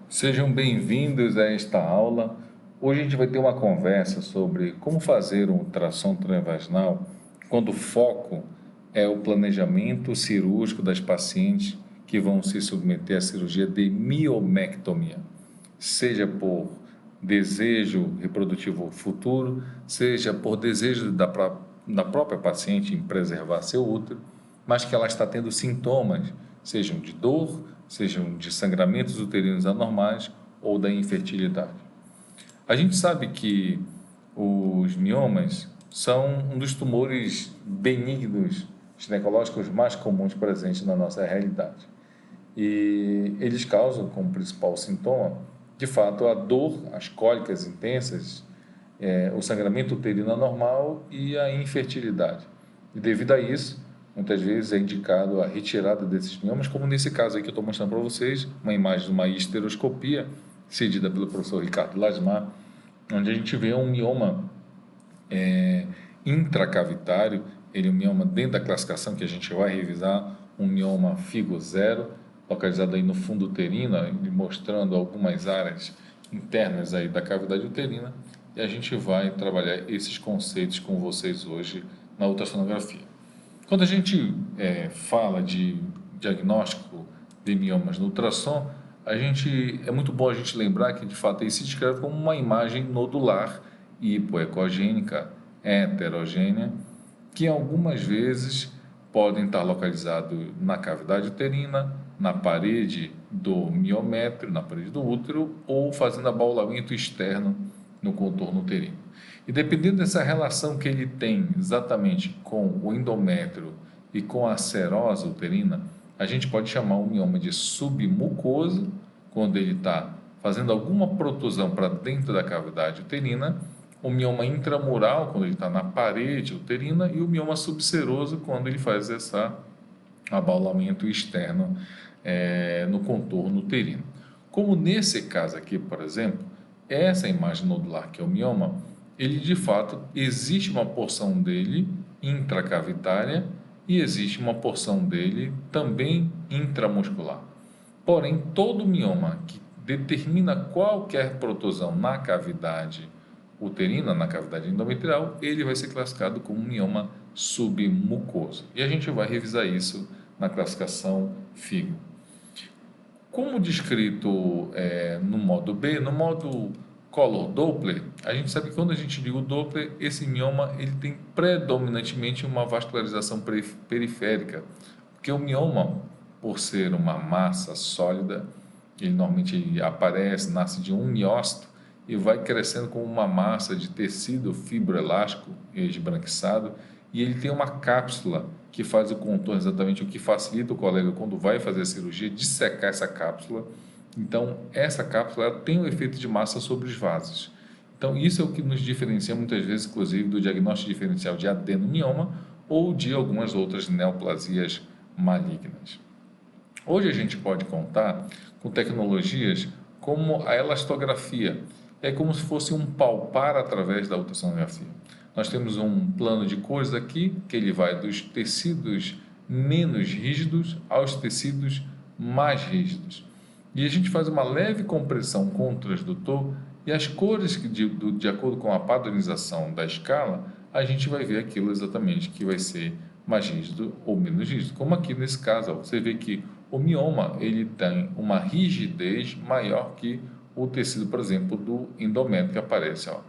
Sejam bem-vindos a esta aula. Hoje a gente vai ter uma conversa sobre como fazer um ultrassom transvaginal quando o foco é o planejamento cirúrgico das pacientes que vão se submeter à cirurgia de miomectomia, seja por desejo reprodutivo futuro, seja por desejo da própria paciente em preservar seu útero, mas que ela está tendo sintomas, sejam de dor, sejam de sangramentos uterinos anormais ou da infertilidade. A gente sabe que os miomas são um dos tumores benignos ginecológicos mais comuns presentes na nossa realidade. E eles causam como principal sintoma, de fato, a dor, as cólicas intensas, o sangramento uterino anormal e a infertilidade. E devido a isso, muitas vezes é indicado a retirada desses miomas, como nesse caso aí que eu estou mostrando para vocês, uma imagem de uma histeroscopia, cedida pelo professor Ricardo Lasmar, onde a gente vê um mioma intracavitário, ele é um mioma dentro da classificação que a gente vai revisar, um mioma FIGO 0, localizado aí no fundo uterino, mostrando algumas áreas internas aí da cavidade uterina, e a gente vai trabalhar esses conceitos com vocês hoje na ultrassonografia. Quando a gente fala de diagnóstico de miomas no ultrassom, é muito bom a gente lembrar que de fato ele se descreve como uma imagem nodular hipoecogênica heterogênea, que algumas vezes podem estar localizados na cavidade uterina, na parede do miométrio, na parede do útero, ou fazendo abaulamento externo no contorno uterino. E dependendo dessa relação que ele tem exatamente com o endométrio e com a serosa uterina, a gente pode chamar o mioma de submucoso, quando ele está fazendo alguma protusão para dentro da cavidade uterina, o mioma intramural, quando ele está na parede uterina, e o mioma subseroso, quando ele faz esse abaulamento externo no contorno uterino. Como nesse caso aqui, por exemplo, essa imagem nodular, que é o mioma, ele de fato, existe uma porção dele intracavitária e existe uma porção dele também intramuscular. Porém, todo mioma que determina qualquer protusão na cavidade uterina, na cavidade endometrial, ele vai ser classificado como mioma submucoso. E a gente vai revisar isso na classificação FIGO. Como descrito no modo B, no modo Color Doppler, a gente sabe que quando a gente liga o Doppler, esse mioma ele tem predominantemente uma vascularização periférica, porque o mioma, por ser uma massa sólida, ele normalmente aparece, nasce de um miócito e vai crescendo como uma massa de tecido fibroelástico esbranquiçado, e ele tem uma cápsula que faz o contorno, exatamente o que facilita o colega quando vai fazer a cirurgia, dissecar essa cápsula. Então, essa cápsula tem um efeito de massa sobre os vasos. Então, isso é o que nos diferencia muitas vezes, inclusive, do diagnóstico diferencial de adenomioma ou de algumas outras neoplasias malignas. Hoje a gente pode contar com tecnologias como a elastografia. É como se fosse um palpar através da ultrassonografia. Nós temos um plano de cores aqui, que ele vai dos tecidos menos rígidos aos tecidos mais rígidos. E a gente faz uma leve compressão com o transdutor e as cores que de acordo com a padronização da escala, a gente vai ver aquilo exatamente que vai ser mais rígido ou menos rígido. Como aqui nesse caso, ó, você vê que o mioma ele tem uma rigidez maior que o tecido, por exemplo, do endométrio que aparece, ó,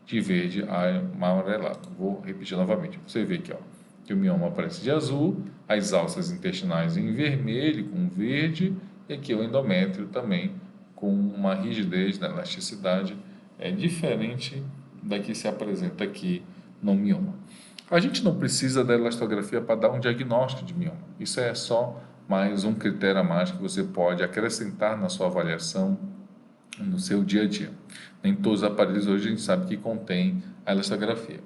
de verde a amarelado. Vou repetir novamente. Você vê aqui, ó, que o mioma aparece de azul, as alças intestinais em vermelho com verde, e aqui o endométrio também com uma rigidez, na elasticidade diferente da que se apresenta aqui no mioma. A gente não precisa da elastografia para dar um diagnóstico de mioma. Isso é só mais um critério a mais que você pode acrescentar na sua avaliação no seu dia a dia. Nem todos os aparelhos hoje a gente sabe que contém a elastografia.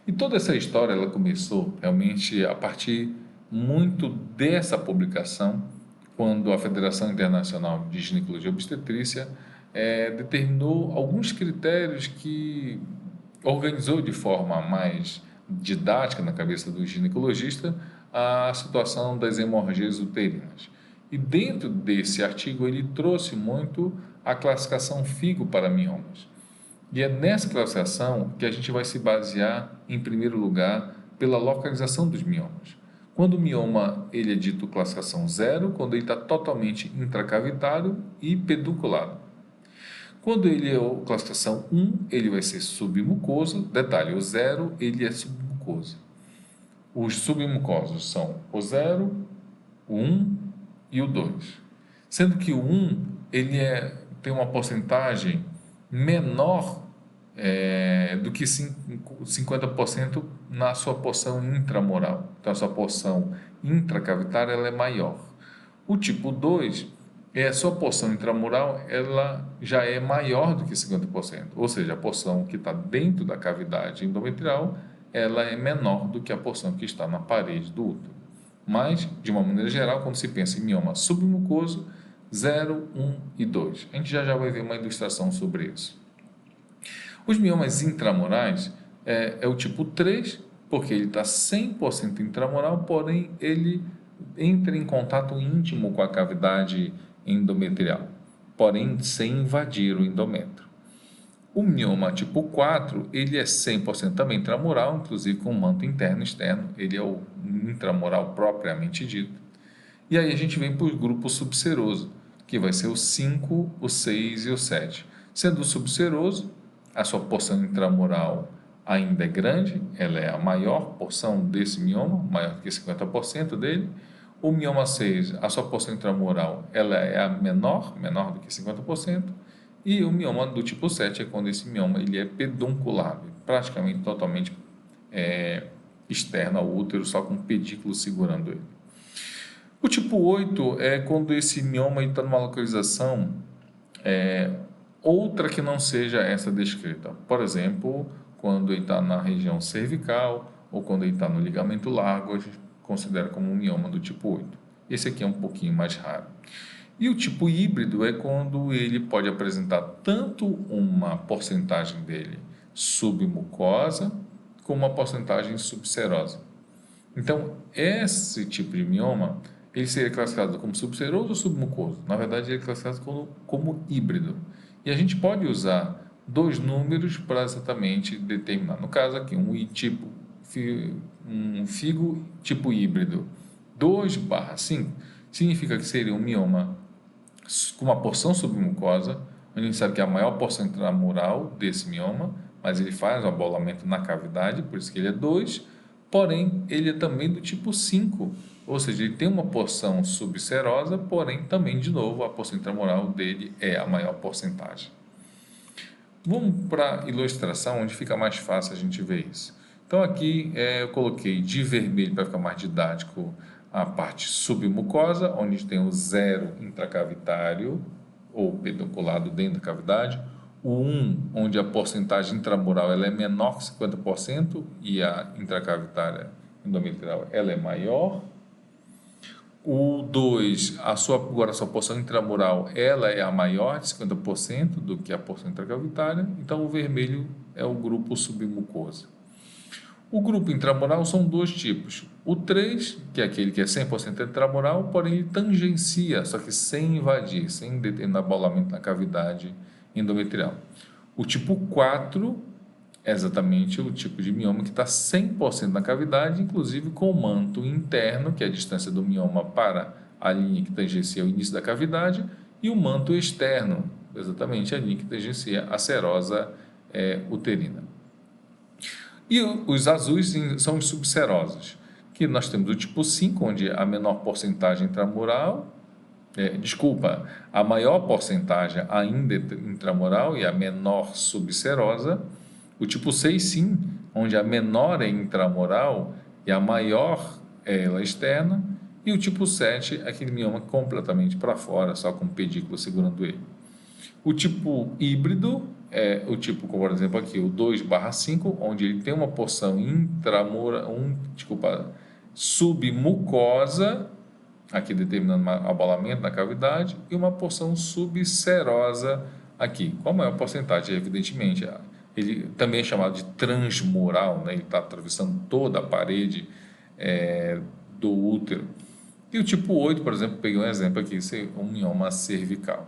E toda essa história ela começou realmente a partir muito dessa publicação, quando a Federação Internacional de Ginecologia e Obstetrícia determinou alguns critérios que organizou de forma mais didática na cabeça do ginecologista a situação das hemorragias uterinas. E dentro desse artigo ele trouxe muito a classificação FIGO para miomas. E é nessa classificação que a gente vai se basear, em primeiro lugar, pela localização dos miomas. Quando o mioma ele é dito classificação 0, quando ele está totalmente intracavitário e pedunculado. Quando ele é classificação 1, ele vai ser submucoso. Detalhe, o 0 ele é submucoso. Os submucosos são o 0, o 1 e o 2. Sendo que o 1 ele tem uma porcentagem menor do que 50% na sua porção intramoral. Então, a sua porção intracavitária ela é maior. O tipo 2, a sua porção intramural ela já é maior do que 50%, ou seja, a porção que está dentro da cavidade endometrial ela é menor do que a porção que está na parede do útero. Mas, de uma maneira geral, quando se pensa em mioma submucoso, 0, 1 e 2. A gente já vai ver uma ilustração sobre isso. Os miomas intramurais é o tipo 3, porque ele está 100% intramural, porém ele entra em contato íntimo com a cavidade endometrial, porém sem invadir o endométrio. O mioma tipo 4, ele é 100% também intramural, inclusive com manto interno e externo, ele é o intramural propriamente dito. E aí a gente vem para o grupo subseroso, que vai ser o 5, o 6 e o 7. Sendo o subseroso, a sua porção intramural ainda é grande, ela é a maior porção desse mioma, maior do que 50% dele. O mioma 6, a sua porção intramural, ela é a menor do que 50%. E o mioma do tipo 7 é quando esse mioma ele é pedunculado, praticamente totalmente externo ao útero, só com um pedículo segurando ele. O tipo 8 é quando esse mioma está numa localização outra que não seja essa descrita. Por exemplo, quando ele está na região cervical ou quando ele está no ligamento largo, a gente considera como um mioma do tipo 8. Esse aqui é um pouquinho mais raro. E o tipo híbrido é quando ele pode apresentar tanto uma porcentagem dele submucosa como uma porcentagem subserosa. Então, esse tipo de mioma, ele seria classificado como subseroso ou submucoso? Na verdade, ele é classificado como híbrido. E a gente pode usar dois números para exatamente determinar. No caso aqui, um FIGO tipo híbrido 2/5 significa que seria um mioma com uma porção submucosa, onde a gente sabe que é a maior porção intramural desse mioma, mas ele faz um abolamento na cavidade, por isso que ele é 2, porém ele é também do tipo 5, ou seja, ele tem uma porção subserosa, porém também, de novo, a porção intramural dele é a maior porcentagem. Vamos para a ilustração, onde fica mais fácil a gente ver isso. Então aqui eu coloquei de vermelho para ficar mais didático a parte submucosa, onde tem o 0 intracavitário ou pedunculado dentro da cavidade, o 1, onde a porcentagem intramural ela é menor que 50% e a intracavitária endometrial ela é maior. O 2, agora a sua porção intramural ela é a maior de 50% do que a porção intracavitária, então o vermelho é o grupo submucoso. O grupo intramural são dois tipos. O 3, que é aquele que é 100% intramural, porém ele tangencia, só que sem invadir, sem determinar abolamento na cavidade endometrial. O tipo 4 é exatamente o tipo de mioma que está 100% na cavidade, inclusive com o manto interno, que é a distância do mioma para a linha que tangencia o início da cavidade, e o manto externo, exatamente a linha que tangencia a serosa uterina. E os azuis são os subserosos, que nós temos o tipo 5, onde a menor porcentagem intramural, a maior porcentagem ainda intramural e a menor subserosa. O tipo 6, sim, onde a menor é intramural e a maior é ela externa. E o tipo 7, aquele mioma completamente para fora, só com o pedículo segurando ele. O tipo híbrido é o tipo, como por exemplo aqui, o 2/5, onde ele tem uma porção submucosa, aqui determinando abolamento na cavidade, e uma porção subserosa aqui. Qual a maior porcentagem? Evidentemente, ele também é chamado de transmural, né? Ele está atravessando toda a parede do útero. E o tipo 8, por exemplo, peguei um exemplo aqui, esse é um mioma cervical.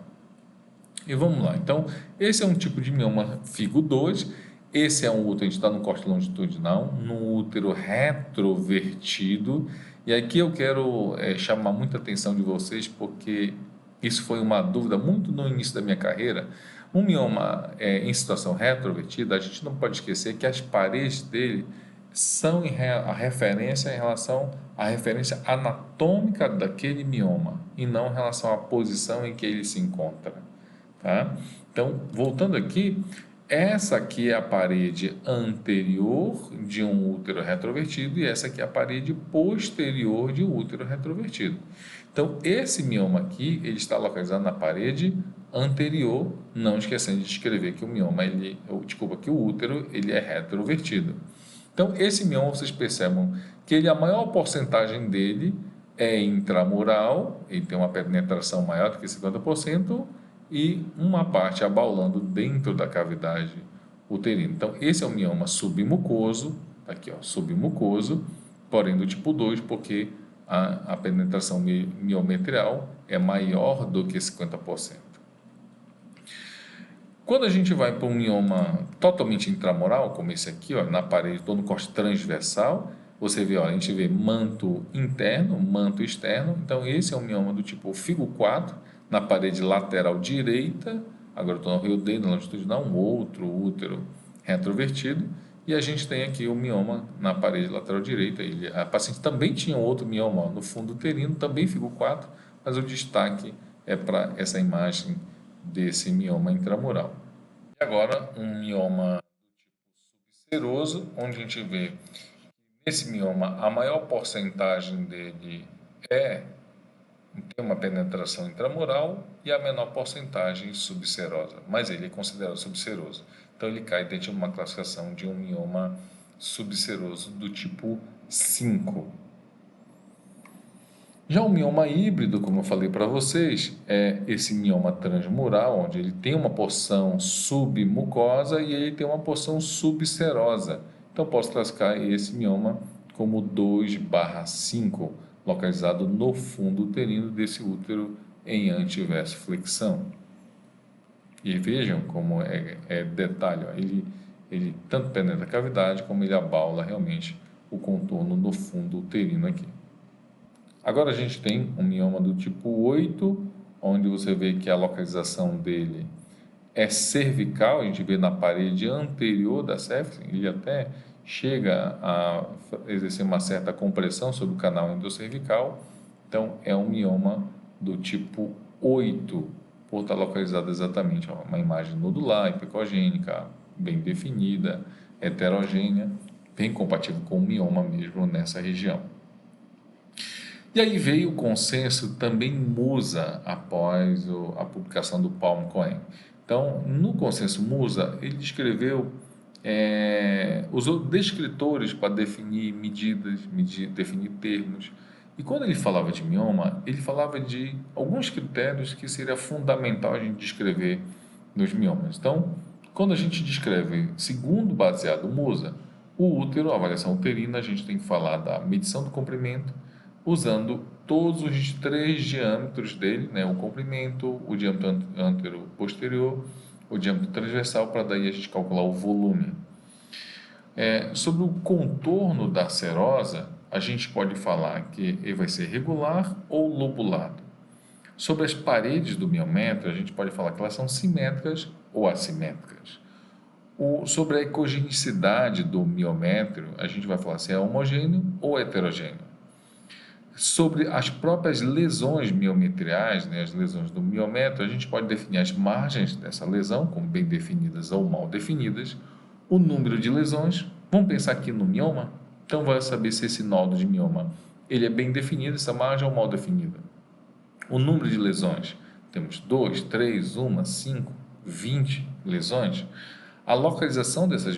E vamos lá. Então, esse é um tipo de mioma figo 2. Esse é um útero, a gente está no corte longitudinal, no útero retrovertido. E aqui eu quero chamar muita atenção de vocês, porque isso foi uma dúvida muito no início da minha carreira. Um mioma em situação retrovertida, a gente não pode esquecer que as paredes dele são a referência em relação à referência anatômica daquele mioma, e não em relação à posição em que ele se encontra. Tá? Então, voltando aqui, essa aqui é a parede anterior de um útero retrovertido e essa aqui é a parede posterior de um útero retrovertido. Então, esse mioma aqui, ele está localizado na parede anterior, não esquecendo de escrever que o mioma, que o útero, ele é retrovertido. Então, esse mioma, vocês percebam que a maior porcentagem dele é intramural, ele tem uma penetração maior do que 50%, e uma parte abaulando dentro da cavidade uterina. Então, esse é o mioma submucoso, aqui ó, submucoso, porém do tipo 2, porque a penetração miometrial é maior do que 50%. Quando a gente vai para um mioma totalmente intramural, como esse aqui, ó, na parede, todo no corte transversal, você vê, ó, a gente vê manto interno, manto externo. Então, esse é um mioma do tipo figo 4, na parede lateral direita. Agora eu estou no Rio D, na longitudinal, um outro útero retrovertido. E a gente tem aqui o mioma na parede lateral direita. A paciente também tinha outro mioma ó, no fundo uterino, também figo 4, mas o destaque é para essa imagem desse mioma intramural. E agora, um mioma subseroso, onde a gente vê nesse mioma a maior porcentagem dele tem uma penetração intramural e a menor porcentagem subserosa, mas ele é considerado subseroso. Então ele cai dentro de uma classificação de um mioma subseroso do tipo 5. Já o mioma híbrido, como eu falei para vocês, é esse mioma transmural, onde ele tem uma porção submucosa e ele tem uma porção subserosa. Então, posso classificar esse mioma como 2/5, localizado no fundo uterino desse útero em antiverso flexão. E vejam como é detalhe, ó, ele tanto penetra a cavidade como ele abaula realmente o contorno no fundo uterino aqui. Agora a gente tem um mioma do tipo 8, onde você vê que a localização dele é cervical, a gente vê na parede anterior da cervix, ele até chega a exercer uma certa compressão sobre o canal endocervical. Então é um mioma do tipo 8, por estar localizado exatamente, ó, uma imagem nodular, hipocogênica, bem definida, heterogênea, bem compatível com o mioma mesmo nessa região. E aí veio o consenso também Musa após a publicação do Palm Cohen. Então, no consenso Musa, ele descreveu, usou descritores para definir medidas, definir termos. E quando ele falava de mioma, ele falava de alguns critérios que seria fundamental a gente descrever nos miomas. Então, quando a gente descreve, segundo baseado Musa, o útero, a avaliação uterina, a gente tem que falar da medição do comprimento, usando todos os 3 diâmetros dele, né, o comprimento, o diâmetro antero-posterior, o diâmetro transversal, para daí a gente calcular o volume. Sobre o contorno da serosa, a gente pode falar que ele vai ser regular ou lobulado. Sobre as paredes do miométrio, a gente pode falar que elas são simétricas ou assimétricas. Sobre a ecogenicidade do miométrio, a gente vai falar se é homogêneo ou heterogêneo. Sobre as próprias lesões miometriais, né, as lesões do miométrio, a gente pode definir as margens dessa lesão, como bem definidas ou mal definidas, o número de lesões. Vamos pensar aqui no mioma? Então, vai saber se esse nódulo de mioma ele é bem definido, essa margem ou mal definida. O número de lesões, temos 2, 3, 1, 5, 20 lesões. A localização dessas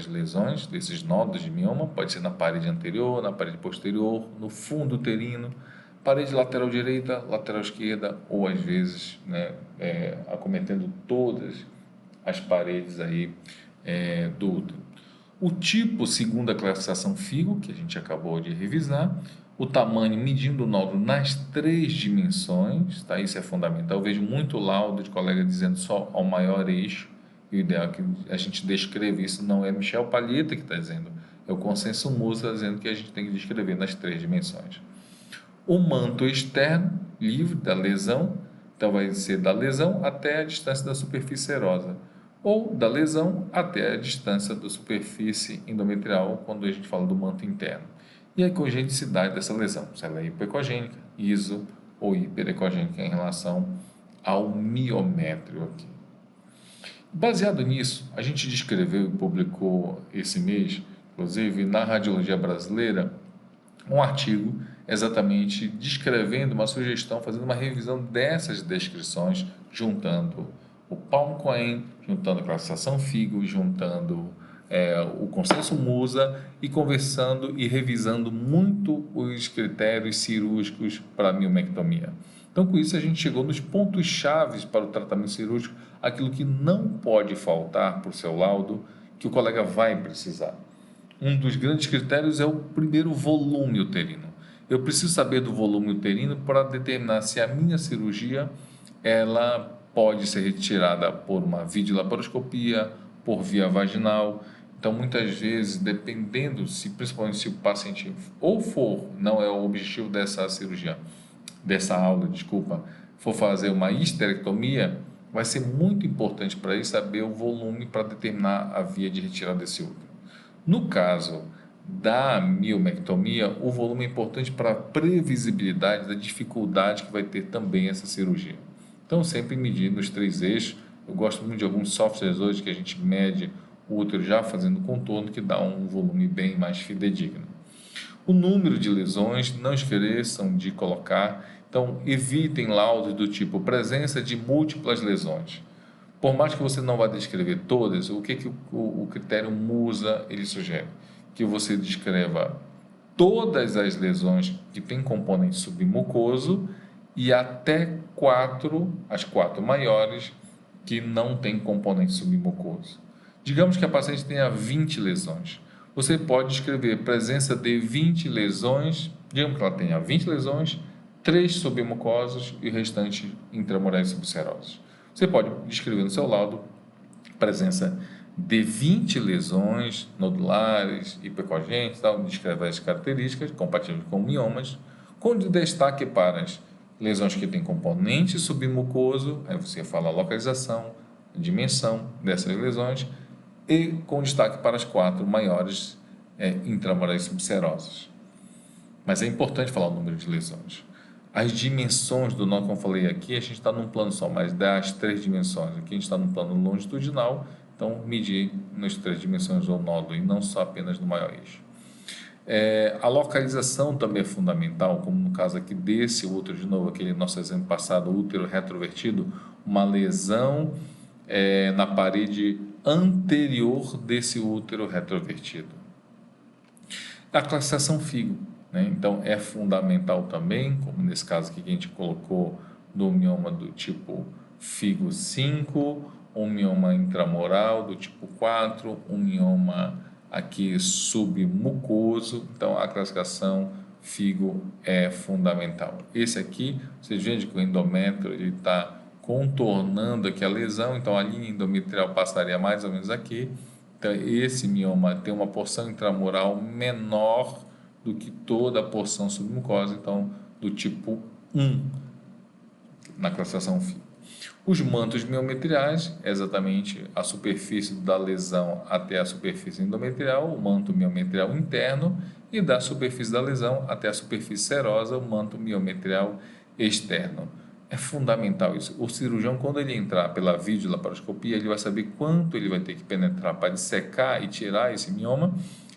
lesões, desses nódulos de mioma, pode ser na parede anterior, na parede posterior, no fundo uterino, parede lateral direita, lateral esquerda, ou às vezes, né, acometendo todas as paredes aí, do útero. O tipo, segundo a classificação FIGO, que a gente acabou de revisar, o tamanho, medindo o nódulo nas 3 dimensões, tá? Isso é fundamental. Eu vejo muito laudo de colega dizendo só ao maior eixo, e o ideal é que a gente descreva isso, não é Michel Palheta que está dizendo, é o consenso Musa dizendo que a gente tem que descrever nas 3 dimensões. O manto externo, livre da lesão, então vai ser da lesão até a distância da superfície serosa, ou da lesão até a distância da superfície endometrial, quando a gente fala do manto interno. E a ecogenicidade dessa lesão, se ela é hipoecogênica, iso ou hiperecogênica em relação ao miométrio aqui. Baseado nisso, a gente descreveu e publicou esse mês, inclusive na Radiologia Brasileira, um artigo exatamente descrevendo uma sugestão, fazendo uma revisão dessas descrições, juntando o Palm Cohen, juntando a classificação FIGO, juntando o consenso Musa e conversando e revisando muito os critérios cirúrgicos para a miomectomia. Então, com isso, a gente chegou nos pontos chaves para o tratamento cirúrgico, aquilo que não pode faltar para o seu laudo, que o colega vai precisar. Um dos grandes critérios é o primeiro volume uterino. Eu preciso saber do volume uterino para determinar se a minha cirurgia ela pode ser retirada por uma videolaparoscopia, por via vaginal. Então, muitas vezes, dependendo, principalmente se o paciente não é o objetivo dessa cirurgia, dessa aula, for fazer uma histerectomia, vai ser muito importante para ele saber o volume para determinar a via de retirada desse útero. No caso da miomectomia, o volume é importante para a previsibilidade da dificuldade que vai ter também essa cirurgia. Então, sempre medir nos 3 eixos. Eu gosto muito de alguns softwares hoje que a gente mede o útero já fazendo contorno, que dá um volume bem mais fidedigno. O número de lesões, não esqueçam de colocar. Então, evitem laudos do tipo presença de múltiplas lesões. Por mais que você não vá descrever todas, o que o critério Musa ele sugere? Que você descreva todas as lesões que têm componente submucoso e até as 4 maiores que não têm componente submucoso. Digamos que a paciente tenha 20 lesões. Você pode descrever presença de 20 lesões, digamos que ela tenha 20 lesões, 3 submucosos e o restante intramurais subserosos. Você pode descrever no seu laudo presença de 20 lesões nodulares, hipoecogênicas, descreve as características compatíveis com miomas, com destaque para as lesões que têm componente submucoso, aí você fala a localização, a dimensão dessas lesões, e com destaque para as 4 maiores intramurais subserosas. Mas é importante falar o número de lesões. As dimensões do nó, como eu falei aqui, a gente está num plano só, mas das 3 dimensões. Aqui a gente está num plano longitudinal, então medir nas 3 dimensões do nódulo e não só apenas no maior eixo. A localização também é fundamental, como no caso aqui desse útero, de novo, aquele nosso exemplo passado, útero retrovertido, uma lesão na parede anterior desse útero retrovertido. A classificação FIGO. Então, é fundamental também, como nesse caso aqui que a gente colocou do mioma do tipo FIGO 5, um mioma intramural do tipo 4, um mioma aqui submucoso. Então, a classificação FIGO é fundamental. Esse aqui, vocês veem que o endométrio está contornando aqui a lesão, então a linha endometrial passaria mais ou menos aqui. Então, esse mioma tem uma porção intramural menor do que toda a porção submucosa, então do tipo 1 na classificação FIGO. Os mantos miometriais é exatamente a superfície da lesão até a superfície endometrial, o manto miometrial interno, e da superfície da lesão até a superfície serosa, o manto miometrial externo. É fundamental isso. O cirurgião, quando ele entrar pela videolaparoscopia, ele vai saber quanto ele vai ter que penetrar para dissecar e tirar esse mioma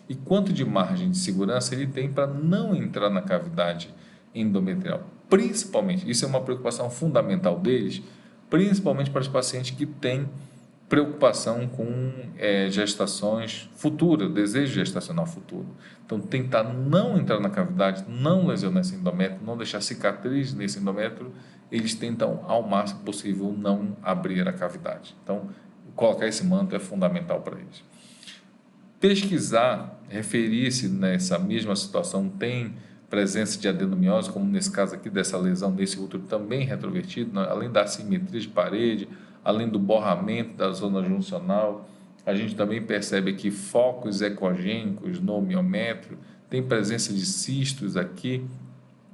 e quanto de margem de segurança ele tem para não entrar na cavidade endometrial. Principalmente, isso é uma preocupação fundamental deles, principalmente para os pacientes que têm preocupação com gestações futuras, desejo gestacional futuro. Então, tentar não entrar na cavidade, não lesionar esse endométrio, não deixar cicatriz nesse endométrio, eles tentam, ao máximo possível, não abrir a cavidade. Então, colocar esse manto é fundamental para eles. Pesquisar, referir-se nessa mesma situação, tem presença de adenomiose, como nesse caso aqui dessa lesão nesse útero também retrovertido, além da assimetria de parede, além do borramento da zona juncional, a gente também percebe aqui focos ecogênicos no miométrio, tem presença de cistos aqui,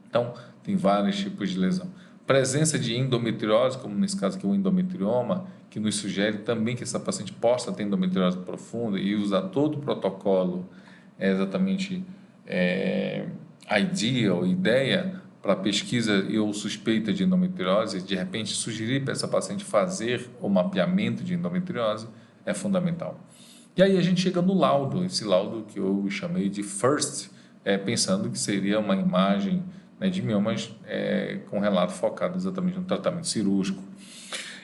então tem vários tipos de lesão. Presença de endometriose, como nesse caso aqui o endometrioma, que nos sugere também que essa paciente possa ter endometriose profunda e usar todo o protocolo exatamente a ideia para pesquisa ou suspeita de endometriose, de repente sugerir para essa paciente fazer o mapeamento de endometriose é fundamental. E aí a gente chega no laudo, esse laudo que eu chamei de FIRST, pensando que seria uma imagem, né, de miomas com relato focado exatamente no tratamento cirúrgico.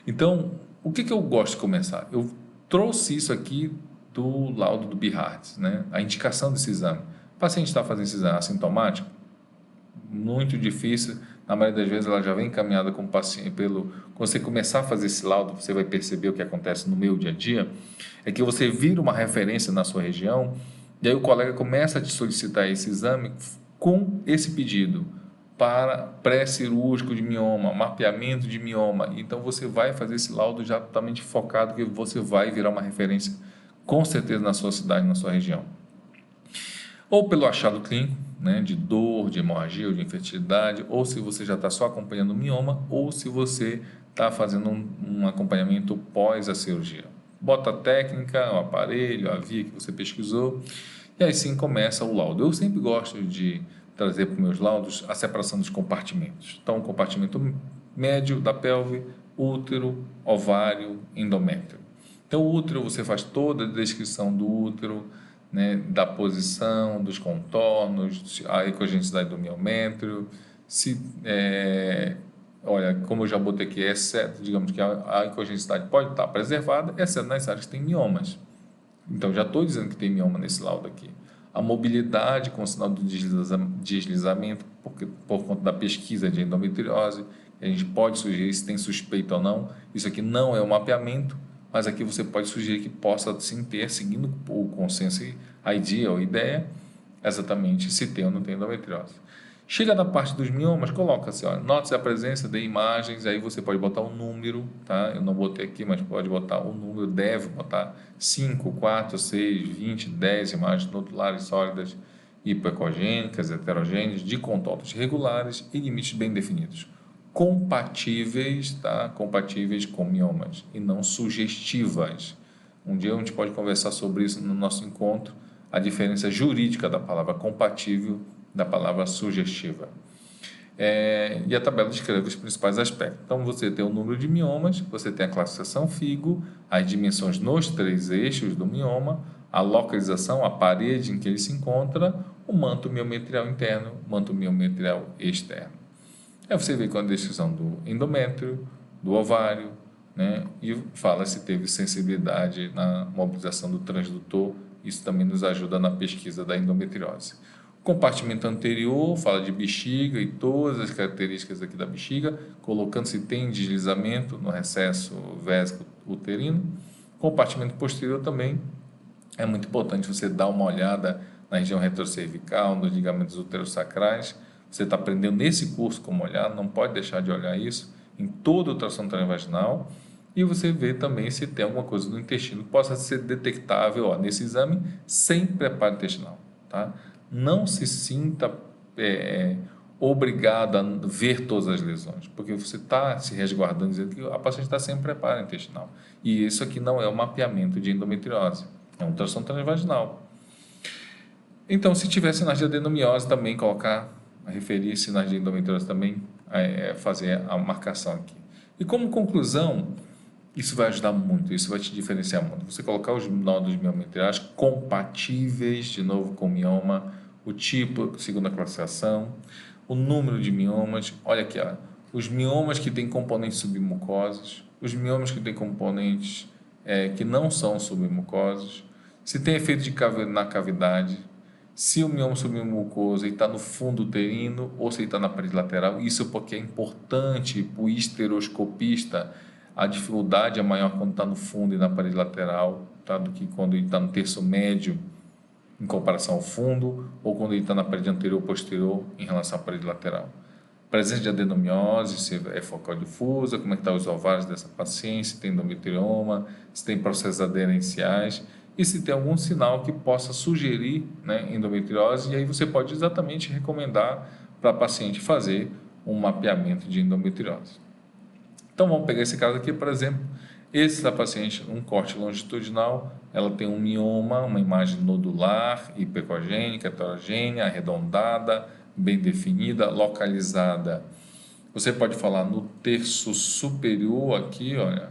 Então, o que eu gosto de começar? Eu trouxe isso aqui do laudo do Behardt, né? A indicação desse exame. O paciente está fazendo esse exame assintomático? Muito difícil, na maioria das vezes ela já vem encaminhada com o paciente quando você começar a fazer esse laudo, você vai perceber o que acontece no meu dia a dia, é que você vira uma referência na sua região, e aí o colega começa a te solicitar esse exame com esse pedido para pré-cirúrgico de mioma, mapeamento de mioma, então você vai fazer esse laudo já totalmente focado, que você vai virar uma referência com certeza na sua cidade, na sua região. Ou pelo achado clínico, né, de dor, de hemorragia ou de infertilidade, ou se você já está só acompanhando o mioma, ou se você está fazendo um acompanhamento pós a cirurgia. Bota a técnica, o aparelho, a via que você pesquisou, e aí sim começa o laudo. Eu sempre gosto de trazer para os meus laudos a separação dos compartimentos. Então, o compartimento médio da pelve, útero, ovário, endométrio. Então, o útero, você faz toda a descrição do útero, né, da posição, dos contornos, a ecogenicidade do miométrio, olha, como eu já botei aqui, exceto, digamos que a ecogenicidade pode estar preservada, exceto nas áreas que tem miomas. Então, já estou dizendo que tem mioma nesse laudo aqui. A mobilidade com o sinal do deslizamento, por conta da pesquisa de endometriose, a gente pode sugerir se tem suspeita ou não. Isso aqui não é um mapeamento, mas aqui você pode sugerir que possa sim ter, seguindo o consenso, a ideia, exatamente se tem ou não tem endometriose. Chega na parte dos miomas, coloca-se, note-se a presença de imagens, aí você pode botar um número, tá? Eu não botei aqui, mas pode botar um número, deve botar 5, 4, 6, 20, 10 imagens nodulares sólidas, hipoecogênicas, heterogêneas, de contornos regulares e limites bem definidos. Compatíveis, tá? Compatíveis com miomas e não sugestivas. Um dia a gente pode conversar sobre isso no nosso encontro, a diferença jurídica da palavra compatível da palavra sugestiva. E a tabela descreve os principais aspectos. Então, você tem o número de miomas, você tem a classificação FIGO, as dimensões nos 3 eixos do mioma, a localização, a parede em que ele se encontra, o manto miometrial interno, o manto miometrial externo. Aí você vê com a descrição do endométrio, do ovário, né, e fala se teve sensibilidade na mobilização do transdutor. Isso também nos ajuda na pesquisa da endometriose. O compartimento anterior fala de bexiga e todas as características aqui da bexiga, colocando se tem deslizamento no recesso vésico uterino. O compartimento posterior também é muito importante você dar uma olhada na região retrocervical, nos ligamentos uterossacrais. Você está aprendendo nesse curso como olhar, não pode deixar de olhar isso em todo o ultrassom transvaginal. E você vê também se tem alguma coisa no intestino que possa ser detectável nesse exame sem preparo intestinal, tá? Não se sinta obrigado a ver todas as lesões, porque você está se resguardando, dizendo que a paciente está sem preparo intestinal. E isso aqui não é o mapeamento de endometriose, é um ultrassom transvaginal. Então, se tiver sinais de adenomiose, também referir sinais de endometriose também, fazer a marcação aqui. E como conclusão, isso vai ajudar muito, isso vai te diferenciar muito. Você colocar os nódulos miometriais compatíveis, de novo, com mioma, o tipo, segundo a classificação, o número de miomas. Olha aqui, os miomas que têm componentes submucosos, os miomas que têm componentes que não são submucosos, se tem efeito na cavidade, se o mioma submucoso está no fundo uterino ou se ele está na parede lateral. Isso porque é importante para o histeroscopista. A dificuldade é maior quando está no fundo e na parede lateral, tá, do que quando ele está no terço médio em comparação ao fundo, ou quando ele está na parede anterior ou posterior em relação à parede lateral. Presença de adenomiose, se é focal difusa, como é que estão os ovários dessa paciente, se tem endometrioma, se tem processos aderenciais e se tem algum sinal que possa sugerir, né, endometriose, e aí você pode exatamente recomendar para a paciente fazer um mapeamento de endometriose. Então vamos pegar esse caso aqui, por exemplo, esse da paciente, um corte longitudinal, ela tem um mioma, uma imagem nodular, hipercogênica, heterogênea, arredondada, bem definida, localizada. Você pode falar no terço superior aqui, olha,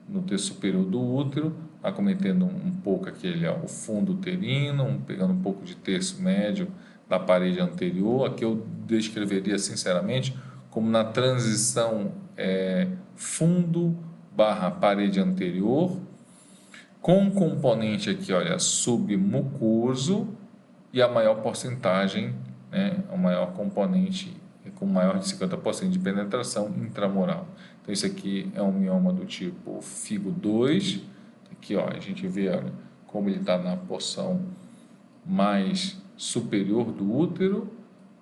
no terço superior do útero, acometendo um pouco aquele, ó, o fundo uterino, pegando um pouco de terço médio da parede anterior. Aqui eu descreveria sinceramente como na transição fundo barra parede anterior, com um componente aqui, olha, submucoso e a maior porcentagem, né, o maior componente com maior de 50% de penetração intramural. Então, isso aqui é um mioma do tipo FIGO 2. Aqui, ó, a gente vê, olha, como ele está na porção mais superior do útero,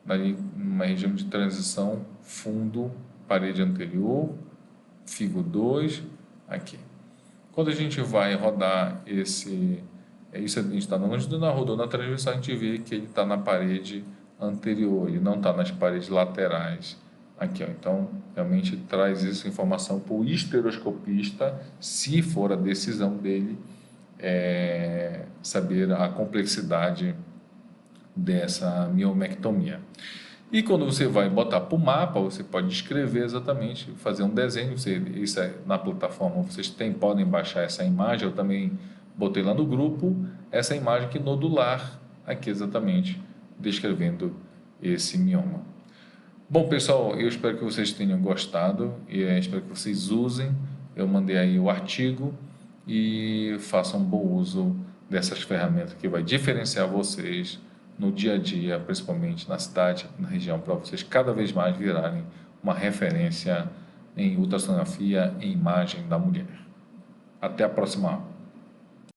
ali numa região de transição fundo, parede anterior, FIGO 2, aqui. Quando a gente vai rodar isso a gente está na longitudinal, rodou na transversal, a gente vê que ele está na parede anterior, ele não está nas paredes laterais. Aqui, ó. Então, realmente traz essa informação para o histeroscopista, se for a decisão dele, saber a complexidade dessa miomectomia. E quando você vai botar para o mapa, você pode escrever exatamente, fazer um desenho. Isso na plataforma vocês podem baixar essa imagem. Eu também botei lá no grupo essa imagem aqui nodular, aqui exatamente, descrevendo esse mioma. Bom, pessoal, eu espero que vocês tenham gostado e espero que vocês usem. Eu mandei aí o artigo e façam bom uso dessas ferramentas que vai diferenciar vocês no dia a dia, principalmente na cidade, na região, para vocês cada vez mais virarem uma referência em ultrassonografia e imagem da mulher. Até a próxima aula.